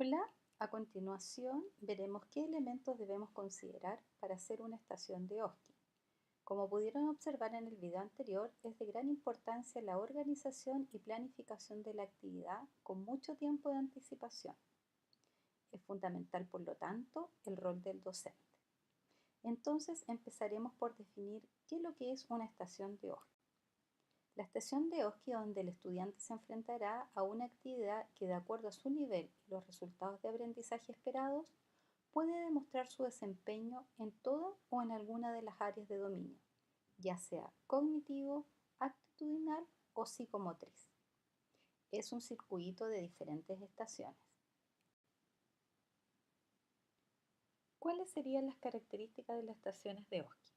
Hola, a continuación veremos qué elementos debemos considerar para hacer una estación de Oski. Como pudieron observar en el video anterior, es de gran importancia la organización y planificación de la actividad con mucho tiempo de anticipación. Es fundamental, por lo tanto, el rol del docente. Entonces empezaremos por definir qué es lo que es una estación de Oski. La estación de Oski es donde el estudiante se enfrentará a una actividad que, de acuerdo a su nivel y los resultados de aprendizaje esperados, puede demostrar su desempeño en toda o en alguna de las áreas de dominio, ya sea cognitivo, actitudinal o psicomotriz. Es un circuito de diferentes estaciones. ¿Cuáles serían las características de las estaciones de Oski?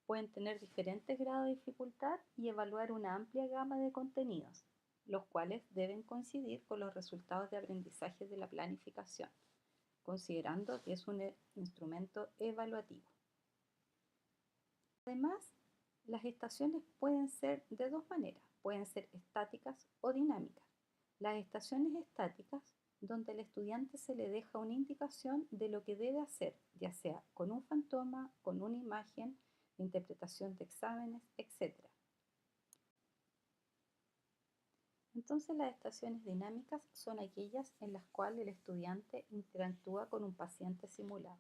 Pueden tener diferentes grados de dificultad y evaluar una amplia gama de contenidos, los cuales deben coincidir con los resultados de aprendizaje de la planificación, considerando que es un instrumento evaluativo. Además, las estaciones pueden ser de dos maneras, pueden ser estáticas o dinámicas. Las estaciones estáticas, donde al estudiante se le deja una indicación de lo que debe hacer, ya sea con un fantoma, con una imagen, interpretación de exámenes, etc. Entonces, las estaciones dinámicas son aquellas en las cuales el estudiante interactúa con un paciente simulado.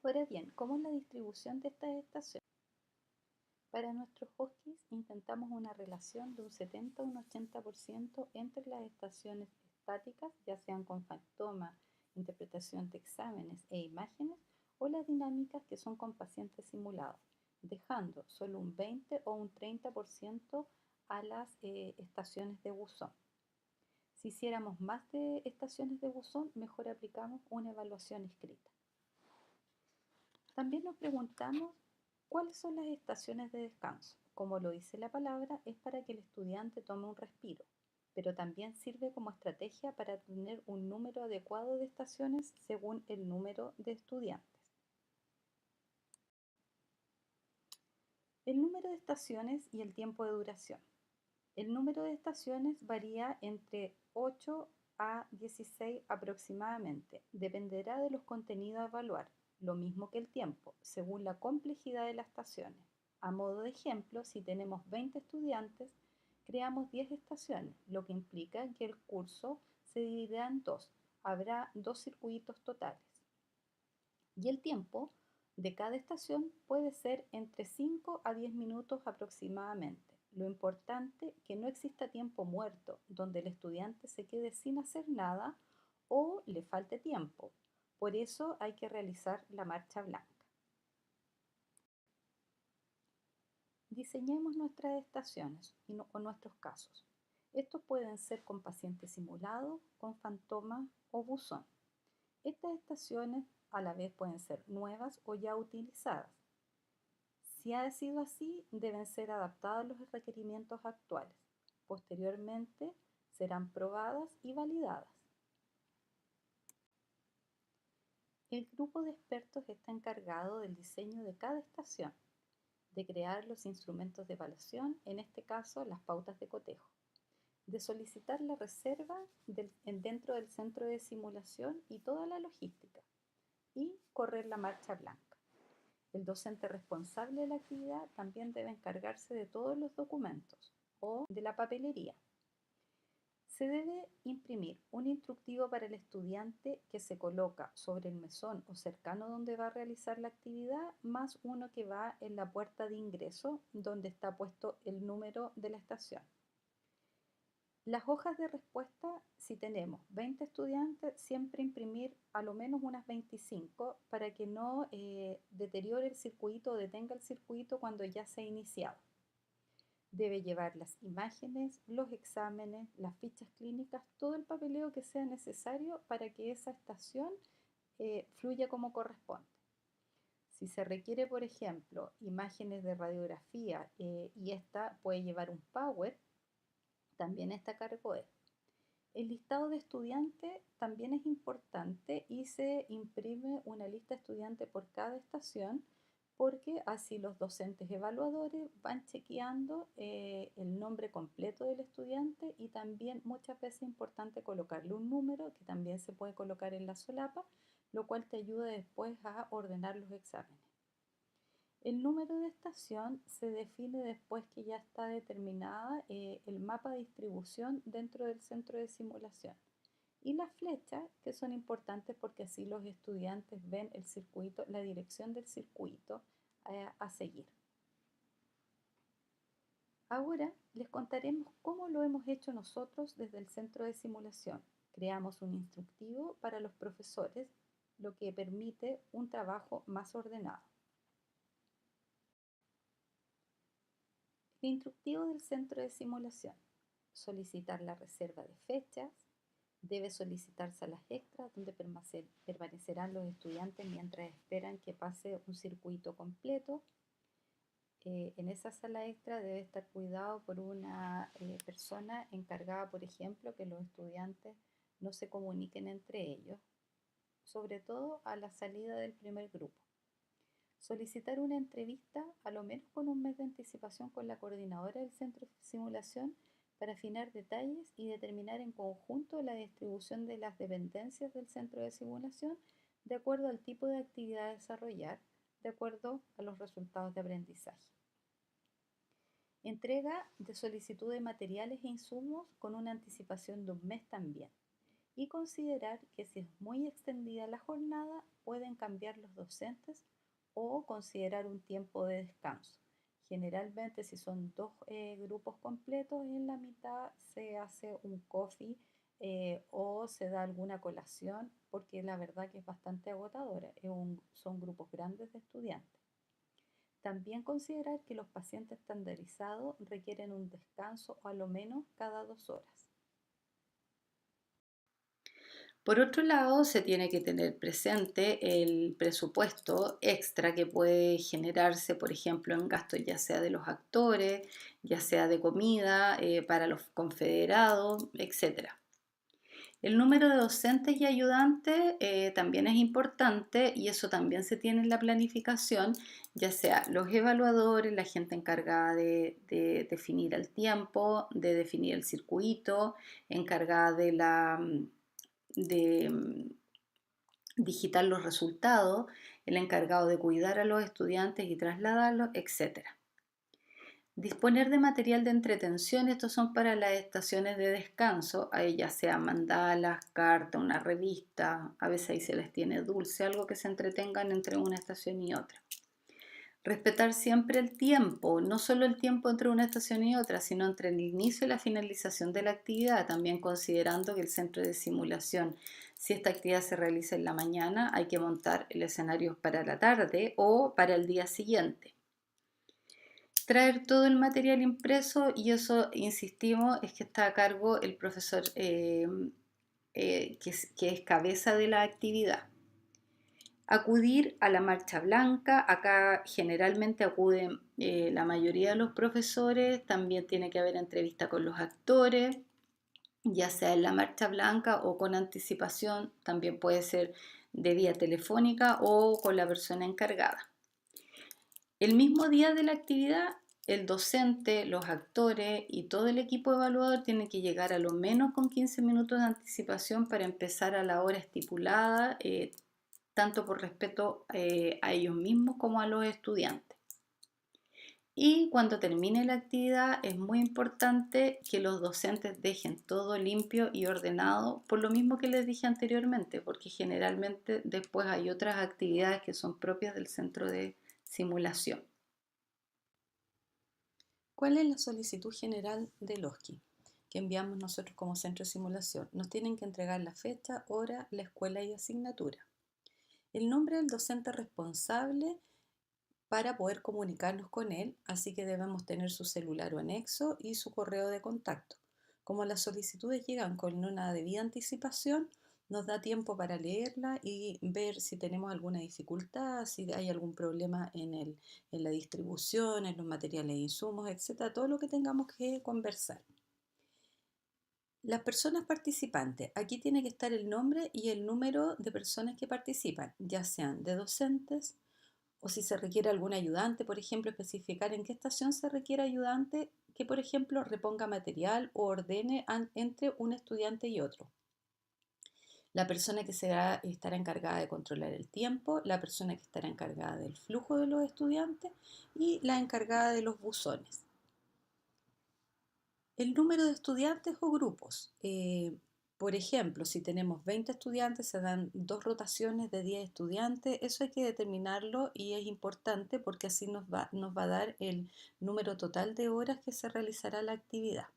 Ahora bien, ¿cómo es la distribución de estas estaciones? Para nuestros huskies intentamos una relación de un 70 a un 80% entre las estaciones estáticas, ya sean con fantoma, interpretación de exámenes e imágenes, o las dinámicas que son con pacientes simulados, dejando solo un 20 o un 30% a las estaciones de buzón. Si hiciéramos más de estaciones de buzón, mejor aplicamos una evaluación escrita. También nos preguntamos cuáles son las estaciones de descanso. Como lo dice la palabra, es para que el estudiante tome un respiro, pero también sirve como estrategia para tener un número adecuado de estaciones según el número de estudiantes. El número de estaciones y el tiempo de duración. El número de estaciones varía entre 8 a 16 aproximadamente. Dependerá de los contenidos a evaluar, lo mismo que el tiempo, según la complejidad de las estaciones. A modo de ejemplo, si tenemos 20 estudiantes, creamos 10 estaciones, lo que implica que el curso se dividirá en dos. Habrá dos circuitos totales. Y el tiempo de cada estación puede ser entre 5 a 10 minutos aproximadamente. Lo importante es que no exista tiempo muerto, donde el estudiante se quede sin hacer nada o le falte tiempo. Por eso hay que realizar la marcha blanca. Diseñemos nuestras estaciones o nuestros casos. Estos pueden ser con paciente simulado, con fantoma o buzón. Estas estaciones a la vez pueden ser nuevas o ya utilizadas. Si ha sido así, deben ser adaptadas a los requerimientos actuales. Posteriormente, serán probadas y validadas. El grupo de expertos está encargado del diseño de cada estación, de crear los instrumentos de evaluación, en este caso las pautas de cotejo, de solicitar la reserva dentro del centro de simulación y toda la logística, y correr la marcha blanca. El docente responsable de la actividad también debe encargarse de todos los documentos o de la papelería. Se debe imprimir un instructivo para el estudiante que se coloca sobre el mesón o cercano donde va a realizar la actividad, más uno que va en la puerta de ingreso donde está puesto el número de la estación. Las hojas de respuesta, si tenemos 20 estudiantes, siempre imprimir a lo menos unas 25 para que no deteriore el circuito o detenga el circuito cuando ya se ha iniciado. Debe llevar las imágenes, los exámenes, las fichas clínicas, todo el papeleo que sea necesario para que esa estación fluya como corresponde. Si se requiere, por ejemplo, imágenes de radiografía y esta puede llevar un Power, también está a cargo de él. El listado de estudiantes también es importante y se imprime una lista de estudiantes por cada estación porque así los docentes evaluadores van chequeando el nombre completo del estudiante y también muchas veces es importante colocarle un número que también se puede colocar en la solapa, lo cual te ayuda después a ordenar los exámenes. El número de estación se define después que ya está determinada el mapa de distribución dentro del centro de simulación. Y las flechas, que son importantes porque así los estudiantes ven el circuito, la dirección del circuito a seguir. Ahora les contaremos cómo lo hemos hecho nosotros desde el centro de simulación. Creamos un instructivo para los profesores, lo que permite un trabajo más ordenado. El instructivo del centro de simulación. Solicitar la reserva de fechas. Debe solicitar salas extras donde permanecerán los estudiantes mientras esperan que pase un circuito completo. En esa sala extra debe estar cuidado por una persona encargada, por ejemplo, que los estudiantes no se comuniquen entre ellos, sobre todo a la salida del primer grupo. Solicitar una entrevista a lo menos con un mes de anticipación con la coordinadora del centro de simulación para afinar detalles y determinar en conjunto la distribución de las dependencias del centro de simulación de acuerdo al tipo de actividad a desarrollar, de acuerdo a los resultados de aprendizaje. Entrega de solicitud de materiales e insumos con una anticipación de un mes también. Y considerar que si es muy extendida la jornada, pueden cambiar los docentes o considerar un tiempo de descanso. Generalmente, si son dos grupos completos, en la mitad se hace un coffee o se da alguna colación, porque la verdad que es bastante agotadora. Son grupos grandes de estudiantes. También considerar que los pacientes estandarizados requieren un descanso a lo menos cada 2 horas. Por otro lado, se tiene que tener presente el presupuesto extra que puede generarse, por ejemplo, en gastos ya sea de los actores, ya sea de comida para los confederados, etc. El número de docentes y ayudantes también es importante y eso también se tiene en la planificación, ya sea los evaluadores, la gente encargada de definir el tiempo, de definir el circuito, encargada de digitar los resultados, el encargado de cuidar a los estudiantes y trasladarlos, etc. Disponer de material de entretención, estos son para las estaciones de descanso, ahí ya sea mandalas, carta, una revista, a veces ahí se les tiene dulce, algo que se entretengan entre una estación y otra. Respetar siempre el tiempo, no solo el tiempo entre una estación y otra, sino entre el inicio y la finalización de la actividad, también considerando que el centro de simulación, si esta actividad se realiza en la mañana, hay que montar el escenario para la tarde o para el día siguiente. Traer todo el material impreso y eso, insistimos, es que está a cargo el profesor que es cabeza de la actividad. Acudir a la marcha blanca, acá generalmente acuden la mayoría de los profesores, también tiene que haber entrevista con los actores, ya sea en la marcha blanca o con anticipación, también puede ser de vía telefónica o con la persona encargada. El mismo día de la actividad, el docente, los actores y todo el equipo evaluador tienen que llegar a lo menos con 15 minutos de anticipación para empezar a la hora estipulada, tanto por respeto a ellos mismos como a los estudiantes. Y cuando termine la actividad es muy importante que los docentes dejen todo limpio y ordenado, por lo mismo que les dije anteriormente, porque generalmente después hay otras actividades que son propias del centro de simulación. ¿Cuál es la solicitud general del OSCE que enviamos nosotros como centro de simulación? Nos tienen que entregar la fecha, hora, la escuela y asignatura. El nombre del docente responsable para poder comunicarnos con él, así que debemos tener su celular o anexo y su correo de contacto. Como las solicitudes llegan con una debida anticipación, nos da tiempo para leerla y ver si tenemos alguna dificultad, si hay algún problema en la distribución, en los materiales e insumos, etc. Todo lo que tengamos que conversar. Las personas participantes. Aquí tiene que estar el nombre y el número de personas que participan, ya sean de docentes o si se requiere algún ayudante, por ejemplo, especificar en qué estación se requiere ayudante que, por ejemplo, reponga material o ordene entre un estudiante y otro. La persona que estará encargada de controlar el tiempo, la persona que estará encargada del flujo de los estudiantes y la encargada de los buzones. El número de estudiantes o grupos. Por ejemplo, si tenemos 20 estudiantes, se dan 2 rotaciones de 10 estudiantes. Eso hay que determinarlo y es importante porque así nos va a dar el número total de horas que se realizará la actividad.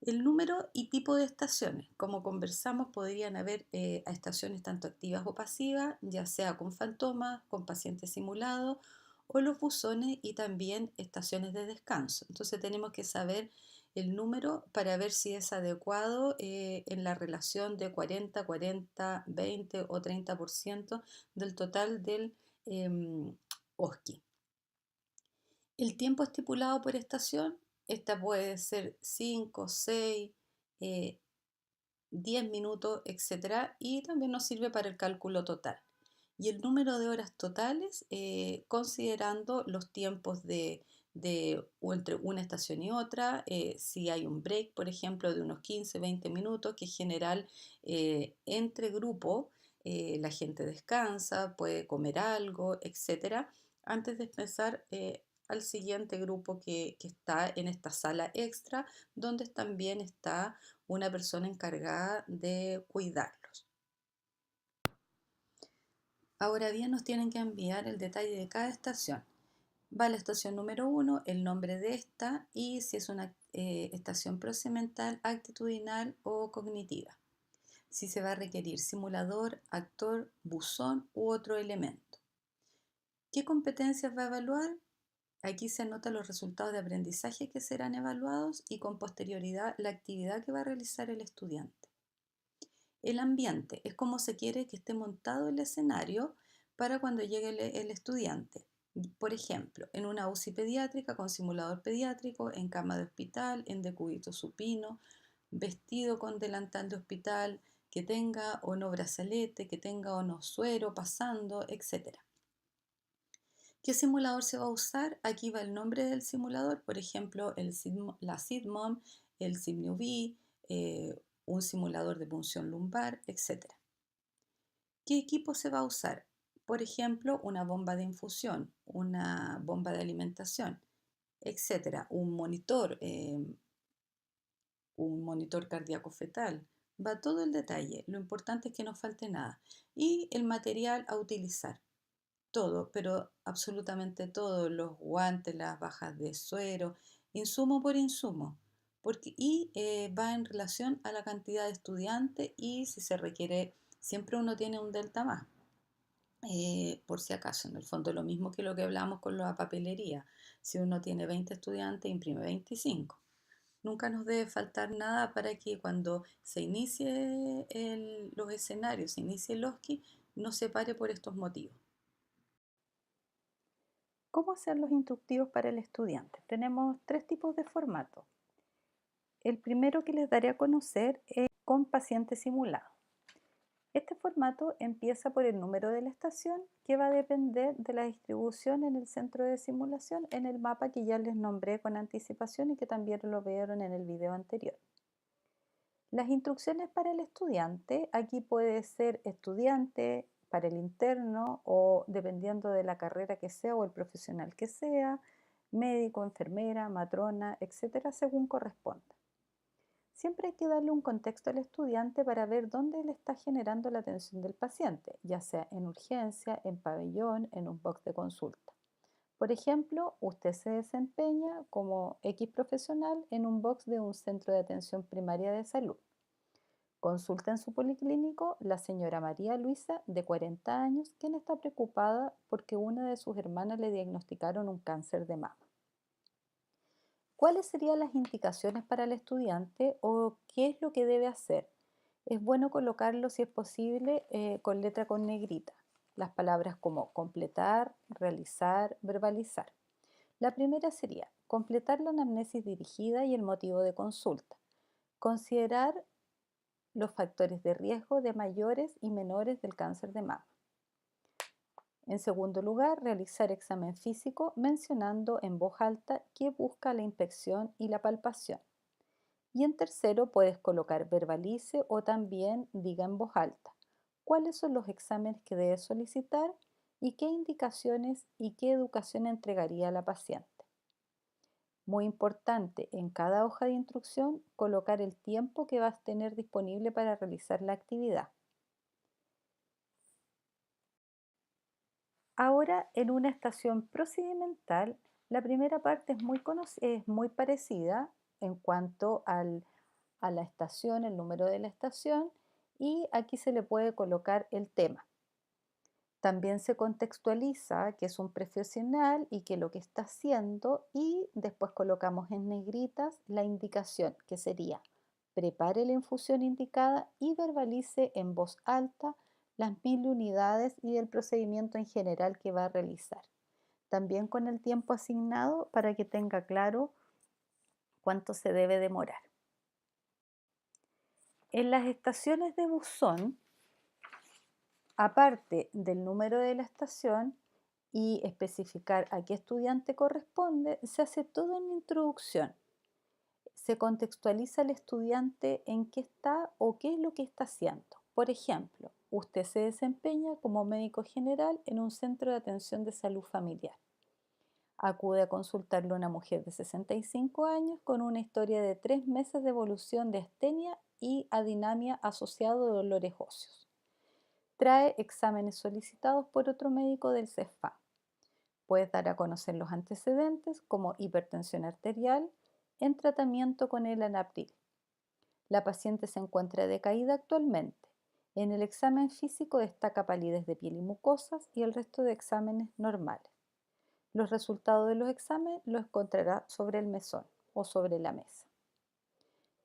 El número y tipo de estaciones. Como conversamos, podrían haber estaciones tanto activas o pasivas, ya sea con fantomas, con pacientes simulados o los buzones y también estaciones de descanso. Entonces tenemos que saber el número para ver si es adecuado en la relación de 40, 40, 20 o 30% del total del OSCE. El tiempo estipulado por estación, esta puede ser 5, 6, 10 minutos, etcétera, y también nos sirve para el cálculo total. Y el número de horas totales, considerando los tiempos o entre una estación y otra, si hay un break, por ejemplo, de unos 15, 20 minutos, que en general entre grupo la gente descansa, puede comer algo, etcétera, antes de empezar al siguiente grupo que está en esta sala extra, donde también está una persona encargada de cuidarlos. Ahora bien, nos tienen que enviar el detalle de cada estación. Va la estación número 1, el nombre de esta y si es una estación procedimental, actitudinal o cognitiva. Si se va a requerir simulador, actor, buzón u otro elemento. ¿Qué competencias va a evaluar? Aquí se anotan los resultados de aprendizaje que serán evaluados y con posterioridad la actividad que va a realizar el estudiante. El ambiente es como se quiere que esté montado el escenario para cuando llegue el estudiante. Por ejemplo, en una UCI pediátrica con simulador pediátrico, en cama de hospital, en decúbito supino, vestido con delantal de hospital, que tenga o no brazalete, que tenga o no suero pasando, etc. ¿Qué simulador se va a usar? Aquí va el nombre del simulador, por ejemplo, la SIDMOM, el SIMNUV, un simulador de punción lumbar, etc. ¿Qué equipo se va a usar? Por ejemplo, una bomba de infusión, una bomba de alimentación, etc. Un monitor cardíaco fetal. Va todo el detalle. Lo importante es que no falte nada. Y el material a utilizar. Todo, pero absolutamente todo, los guantes, las bajas de suero, insumo por insumo, va en relación a la cantidad de estudiantes y si se requiere, siempre uno tiene un delta más, por si acaso, en el fondo lo mismo que lo que hablamos con la papelería, si uno tiene 20 estudiantes, imprime 25. Nunca nos debe faltar nada para que cuando se inicie los escenarios, se inicie el OSCE, no se pare por estos motivos. ¿Cómo hacer los instructivos para el estudiante? Tenemos 3 tipos de formato. El primero que les daré a conocer es con paciente simulado. Este formato empieza por el número de la estación que va a depender de la distribución en el centro de simulación en el mapa que ya les nombré con anticipación y que también lo vieron en el video anterior. Las instrucciones para el estudiante, aquí puede ser estudiante, para el interno o dependiendo de la carrera que sea o el profesional que sea, médico, enfermera, matrona, etcétera, según corresponda. Siempre hay que darle un contexto al estudiante para ver dónde le está generando la atención del paciente, ya sea en urgencia, en pabellón, en un box de consulta. Por ejemplo, usted se desempeña como X profesional en un box de un centro de atención primaria de salud. Consulta en su policlínico la señora María Luisa, de 40 años, quien está preocupada porque una de sus hermanas le diagnosticaron un cáncer de mama. ¿Cuáles serían las indicaciones para el estudiante o qué es lo que debe hacer? Es bueno colocarlo, si es posible, con letra con negrita. Las palabras como completar, realizar, verbalizar. La primera sería completar la anamnesis dirigida y el motivo de consulta. Considerar los factores de riesgo de mayores y menores del cáncer de mama. En segundo lugar, realizar examen físico mencionando en voz alta que busca la inspección y la palpación. Y en tercero, puedes colocar verbalice o también diga en voz alta cuáles son los exámenes que debes solicitar y qué indicaciones y qué educación entregaría a la paciente. Muy importante, en cada hoja de instrucción colocar el tiempo que vas a tener disponible para realizar la actividad. Ahora, en una estación procedimental, la primera parte es muy parecida en cuanto a la estación, el número de la estación, y aquí se le puede colocar el tema. También se contextualiza que es un profesional y que lo que está haciendo, y después colocamos en negritas la indicación, que sería: prepare la infusión indicada y verbalice en voz alta las 1000 unidades y el procedimiento en general que va a realizar. También con el tiempo asignado para que tenga claro cuánto se debe demorar. En las estaciones de buzón, aparte del número de la estación y especificar a qué estudiante corresponde, se hace toda una introducción. Se contextualiza al estudiante en qué está o qué es lo que está haciendo. Por ejemplo, usted se desempeña como médico general en un centro de atención de salud familiar. Acude a consultarle a una mujer de 65 años con una historia de 3 meses de evolución de astenia y adinamia asociado de dolores óseos. Trae exámenes solicitados por otro médico del CEFA. Puedes dar a conocer los antecedentes como hipertensión arterial en tratamiento con el Anapril. La paciente se encuentra decaída actualmente. En el examen físico destaca palidez de piel y mucosas y el resto de exámenes normales. Los resultados de los exámenes los encontrará sobre el mesón o sobre la mesa.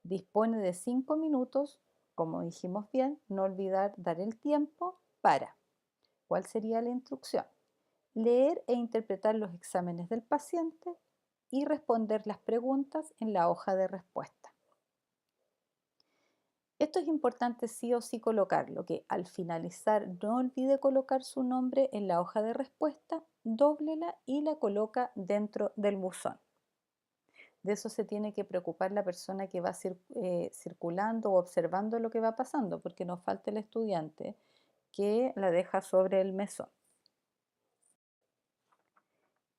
Dispone de 5 minutos, como dijimos bien, no olvidar dar el tiempo para. ¿Cuál sería la instrucción? Leer e interpretar los exámenes del paciente y responder las preguntas en la hoja de respuesta. Esto es importante sí o sí colocarlo, que al finalizar no olvide colocar su nombre en la hoja de respuesta, dóblela y la coloca dentro del buzón. De eso se tiene que preocupar la persona que va circulando o observando lo que va pasando, porque no falta el estudiante que la deja sobre el mesón.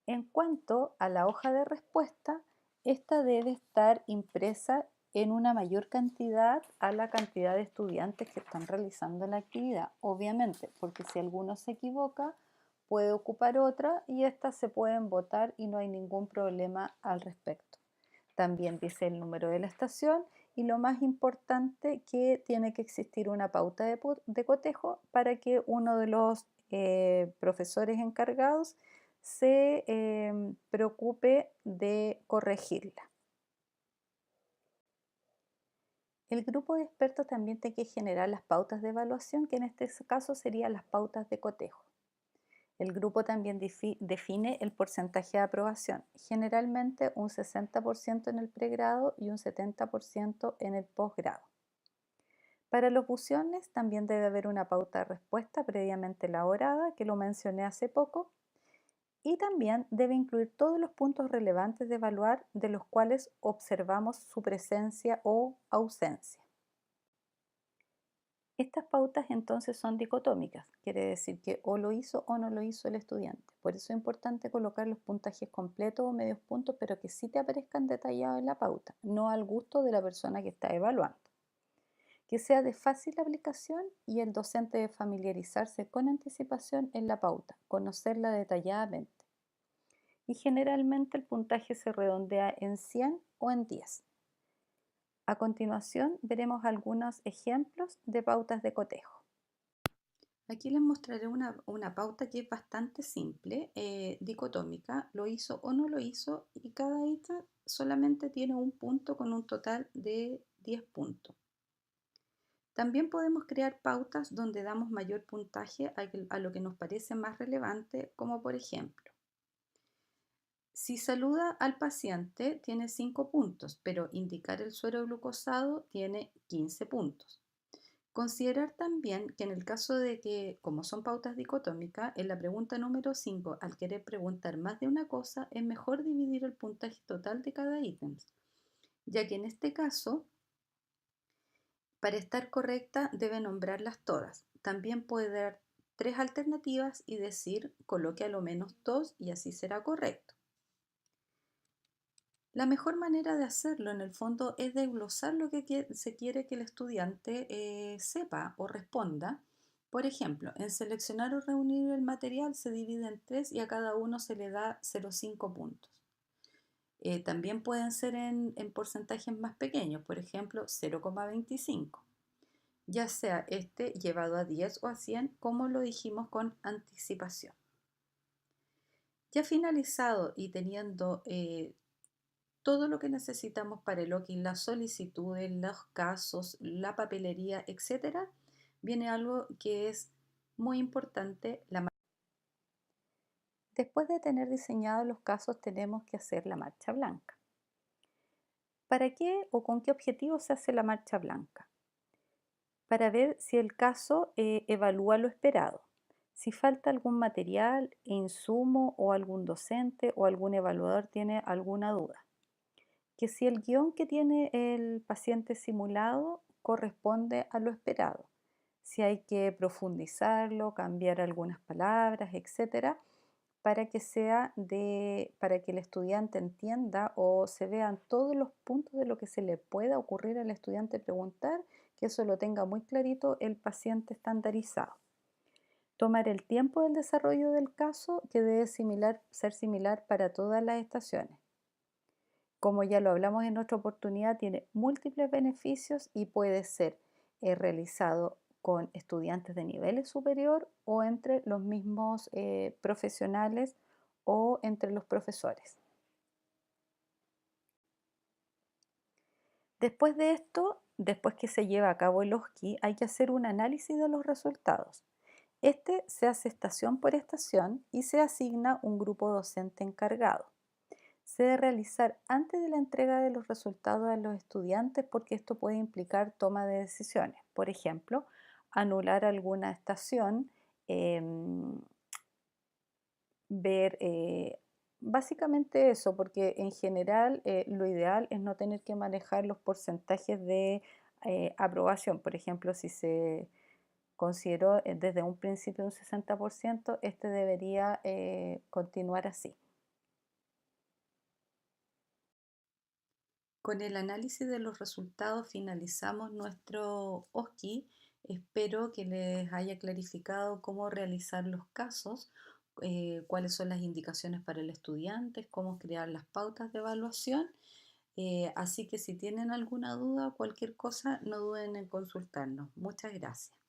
En cuanto a la hoja de respuesta, esta debe estar impresa en una mayor cantidad a la cantidad de estudiantes que están realizando la actividad, obviamente, porque si alguno se equivoca, puede ocupar otra y estas se pueden botar y no hay ningún problema al respecto. También dice el número de la estación y lo más importante, que tiene que existir una pauta de cotejo para que uno de los profesores encargados se preocupe de corregirla. El grupo de expertos también tiene que generar las pautas de evaluación, que en este caso serían las pautas de cotejo. El grupo también define el porcentaje de aprobación, generalmente un 60% en el pregrado y un 70% en el posgrado. Para los buzones también debe haber una pauta de respuesta previamente elaborada, que lo mencioné hace poco, y también debe incluir todos los puntos relevantes de evaluar de los cuales observamos su presencia o ausencia. Estas pautas entonces son dicotómicas, quiere decir que o lo hizo o no lo hizo el estudiante. Por eso es importante colocar los puntajes completos o medios puntos, pero que sí te aparezcan detallados en la pauta, no al gusto de la persona que está evaluando. Que sea de fácil aplicación y el docente debe familiarizarse con anticipación en la pauta, conocerla detalladamente. Y generalmente el puntaje se redondea en 100 o en 10. A continuación veremos algunos ejemplos de pautas de cotejo. Aquí les mostraré una pauta que es bastante simple, dicotómica, lo hizo o no lo hizo, y cada ítem solamente tiene un punto con un total de 10 puntos. También podemos crear pautas donde damos mayor puntaje a lo que nos parece más relevante, como por ejemplo, si saluda al paciente tiene 5 puntos, pero indicar el suero glucosado tiene 15 puntos. Considerar también que en el caso de que, como son pautas dicotómicas, en la pregunta número 5, al querer preguntar más de una cosa, es mejor dividir el puntaje total de cada ítem, ya que en este caso, para estar correcta, debe nombrarlas todas. También puede dar tres alternativas y decir coloque a lo menos dos y así será correcto. La mejor manera de hacerlo en el fondo es desglosar lo que se quiere que el estudiante sepa o responda. Por ejemplo, en seleccionar o reunir el material se divide en tres y a cada uno se le da 0,5 puntos. También pueden ser en porcentajes más pequeños, por ejemplo 0,25, ya sea este llevado a 10 o a 100, como lo dijimos con anticipación. Ya finalizado y teniendo todo lo que necesitamos para el login, las solicitudes, los casos, la papelería, etcétera, viene algo que es muy importante. Después de tener diseñados los casos, tenemos que hacer la marcha blanca. ¿Para qué o con qué objetivo se hace la marcha blanca? Para ver si el caso evalúa lo esperado. Si falta algún material, insumo o algún docente o algún evaluador tiene alguna duda. Que si el guión que tiene el paciente simulado corresponde a lo esperado, si hay que profundizarlo, cambiar algunas palabras, etcétera, para que el estudiante entienda o se vean todos los puntos de lo que se le pueda ocurrir al estudiante preguntar, que eso lo tenga muy clarito el paciente estandarizado. Tomar el tiempo del desarrollo del caso, que debe ser similar para todas las estaciones. Como ya lo hablamos en otra oportunidad, tiene múltiples beneficios y puede ser realizado con estudiantes de nivel superior o entre los mismos profesionales o entre los profesores. Después de esto, después que se lleva a cabo el OSCE, hay que hacer un análisis de los resultados. Este se hace estación por estación y se asigna un grupo docente encargado. Se debe realizar antes de la entrega de los resultados a los estudiantes porque esto puede implicar toma de decisiones. Por ejemplo, anular alguna estación, em, ver básicamente eso, porque en general lo ideal es no tener que manejar los porcentajes de aprobación. Por ejemplo, si se consideró desde un principio un 60%, este debería continuar así. Con el análisis de los resultados finalizamos nuestro OSCE. Espero que les haya clarificado cómo realizar los casos, cuáles son las indicaciones para el estudiante, cómo crear las pautas de evaluación. Así que si tienen alguna duda o cualquier cosa, no duden en consultarnos. Muchas gracias.